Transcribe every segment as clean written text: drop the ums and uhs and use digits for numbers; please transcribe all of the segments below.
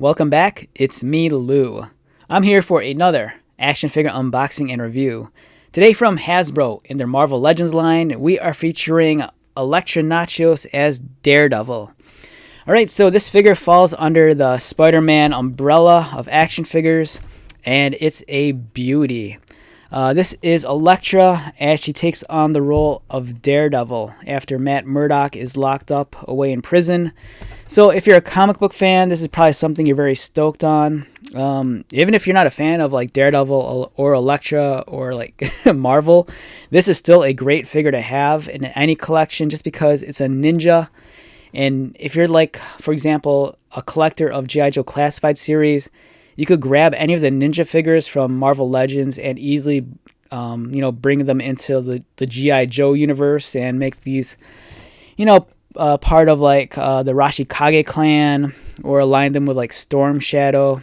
Welcome back, it's me, Lou. I'm here for another action figure unboxing and review. Today from Hasbro in their Marvel Legends line, we are featuring Elektra as Daredevil. Alright, so this figure falls under the Spider-Man umbrella of action figures, and it's a beauty. This is Elektra as she takes on the role of Daredevil after Matt Murdock is locked up away in prison. So if you're a comic book fan, this is probably something you're very stoked on. Even if you're not a fan of like Daredevil or Elektra or like Marvel, this is still a great figure to have in any collection just because it's a ninja. And if you're like, for example, a collector of G.I. Joe Classified series, you could grab any of the ninja figures from Marvel Legends and easily, bring them into the G.I. Joe universe and make these, part of like the Rashikage clan, or align them with like Storm Shadow.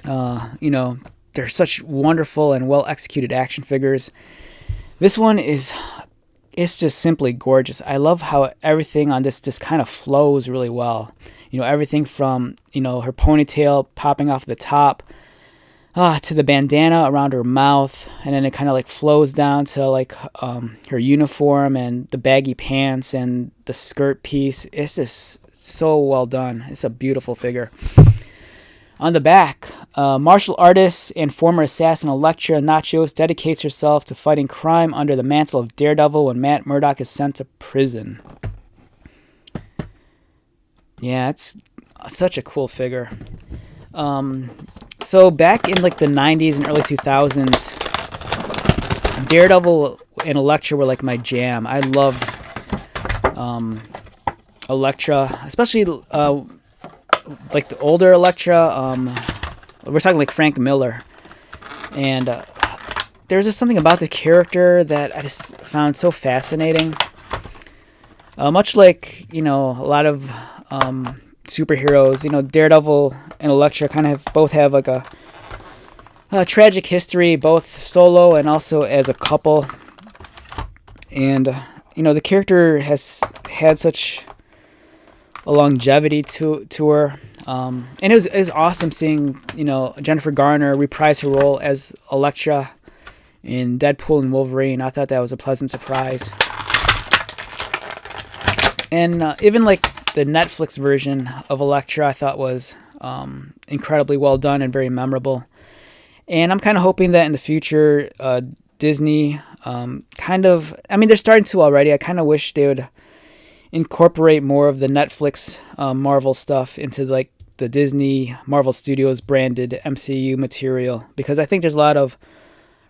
They're such wonderful and well executed action figures. This one it's just simply gorgeous. I love how everything on this just kind of flows really well. Everything from her ponytail popping off the top to the bandana around her mouth, and then it kind of like flows down to like her uniform and the baggy pants and the skirt piece. It's just so well done. It's a beautiful figure. On the back, martial artist and former assassin Elektra Nachos dedicates herself to fighting crime under the mantle of Daredevil when Matt Murdock is sent to prison. Yeah, it's such a cool figure. So back in like the 90s and early 2000s, Daredevil and Elektra were like my jam. I loved Elektra, especially like the older Elektra. We're talking like Frank Miller. And there's just something about the character that I just found so fascinating. Much like, a lot of superheroes, Daredevil and Elektra kind of both have like a tragic history, both solo and also as a couple. And the character has had such a longevity to her, and it was awesome seeing Jennifer Garner reprise her role as Elektra in Deadpool and Wolverine. I thought that was a pleasant surprise. And even like the Netflix version of Elektra, I thought was incredibly well done and very memorable. And I'm kind of hoping that in the future, Disney they're starting to already. I kind of wish they would incorporate more of the Netflix Marvel stuff into like the Disney Marvel Studios branded MCU material, because I think there's a lot of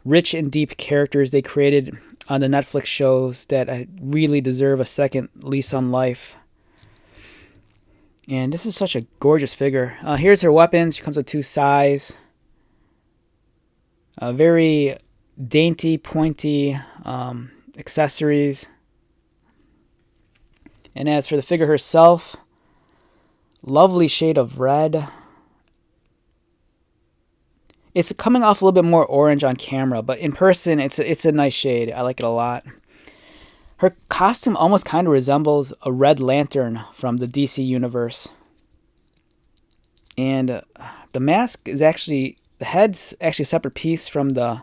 rich and deep characters they created on the Netflix shows that really deserve a second lease on life. And this is such a gorgeous figure. Here's her weapons. She comes with 2 sais. Very dainty, pointy accessories. And as for the figure herself, lovely shade of red. It's coming off a little bit more orange on camera, but in person, it's a nice shade. I like it a lot. Her costume almost kind of resembles a Red Lantern from the DC universe. And the mask is the head's actually a separate piece from the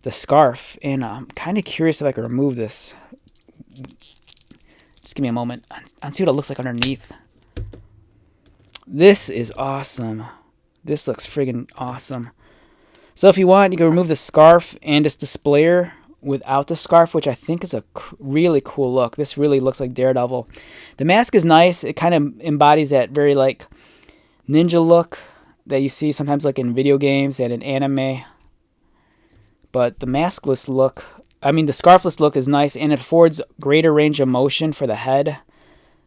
scarf. And I'm kind of curious if I can remove this. Just give me a moment and see what it looks like underneath. This is awesome. This looks friggin' awesome. So if you want, you can remove the scarf and just display her without the scarf, which I think is a really cool look. This really looks like Daredevil. The mask is nice. It kind of embodies that very like ninja look that you see sometimes like in video games and in anime. But the maskless look, the scarfless look is nice, and it affords greater range of motion for the head.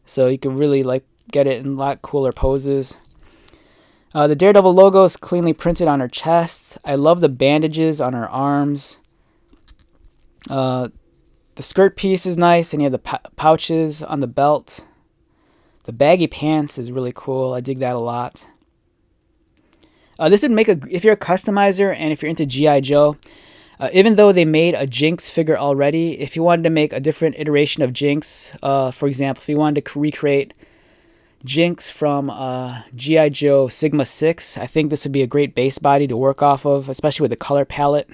So you can really like get it in a lot cooler poses. The Daredevil logo is cleanly printed on her chest. I love the bandages on her arms. The skirt piece is nice, and you have the pouches on the belt. The baggy pants is really cool. I dig that a lot. This would make if you're a customizer and if you're into G.I. Joe, even though they made a Jinx figure already, if you wanted to make a different iteration of Jinx, for example, if you wanted to recreate Jinx from G.I. Joe Sigma 6. I think this would be a great base body to work off of, especially with the color palette.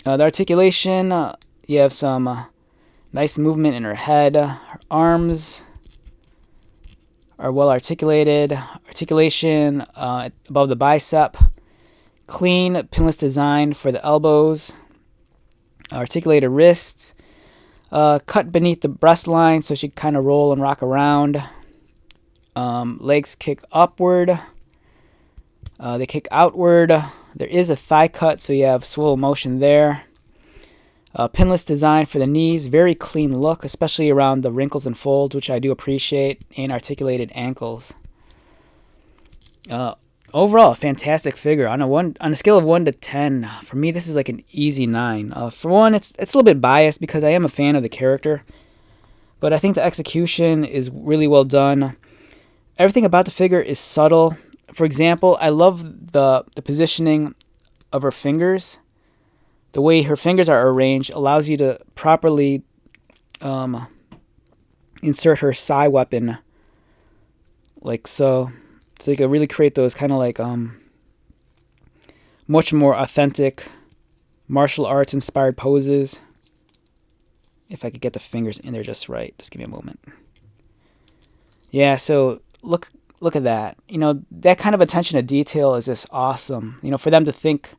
The articulation, you have some nice movement in her head. Her arms are well articulated. Articulation above the bicep. Clean pinless design for the elbows. Articulated wrists. Cut beneath the breast line so she can kind of roll and rock around. Legs kick upward. They kick outward. There is a thigh cut, so you have swivel motion there. Pinless design for the knees. Very clean look, especially around the wrinkles and folds, which I do appreciate, and articulated ankles. Overall, a fantastic figure. On a scale of 1 to 10, for me, this is like an easy 9. For one, it's a little bit biased because I am a fan of the character, but I think the execution is really well done. Everything about the figure is subtle. For example, I love the positioning of her fingers. The way her fingers are arranged allows you to properly insert her psi weapon, like so. So you can really create those kind of like much more authentic martial arts inspired poses. If I could get the fingers in there just right. Just give me a moment. Yeah, so look at that. You know, that kind of attention to detail is just awesome. You know, for them to think,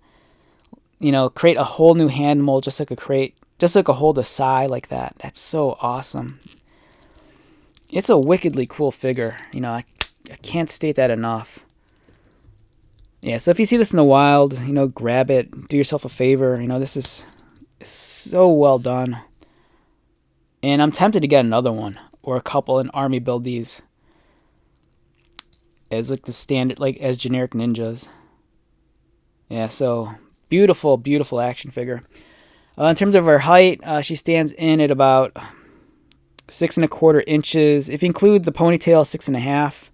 you know, create a whole new hand mold just like a hold a psi like that. That's so awesome. It's a wickedly cool figure. You know, I can't state that enough. Yeah, so if you see this in the wild, you know, grab it. Do yourself a favor. You know, this is so well done. And I'm tempted to get another one or a couple and army build these as like the standard, like as generic ninjas. Yeah, so beautiful, beautiful action figure. In terms of her height, she stands in at about 6 1/4 inches. If you include the ponytail, 6 1/2.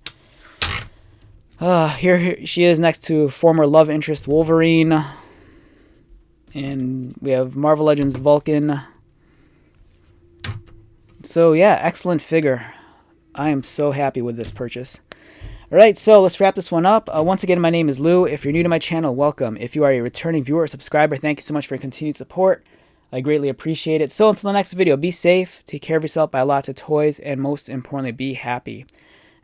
Here she is next to former love interest Wolverine. And we have Marvel Legends Vulcan. So yeah, excellent figure. I am so happy with this purchase. Alright, so let's wrap this one up. Once again, my name is Lou. If you're new to my channel, welcome. If you are a returning viewer or subscriber, thank you so much for your continued support. I greatly appreciate it. So until the next video, be safe, take care of yourself, buy lots of toys, and most importantly, be happy.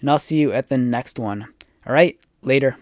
And I'll see you at the next one. Alright, later.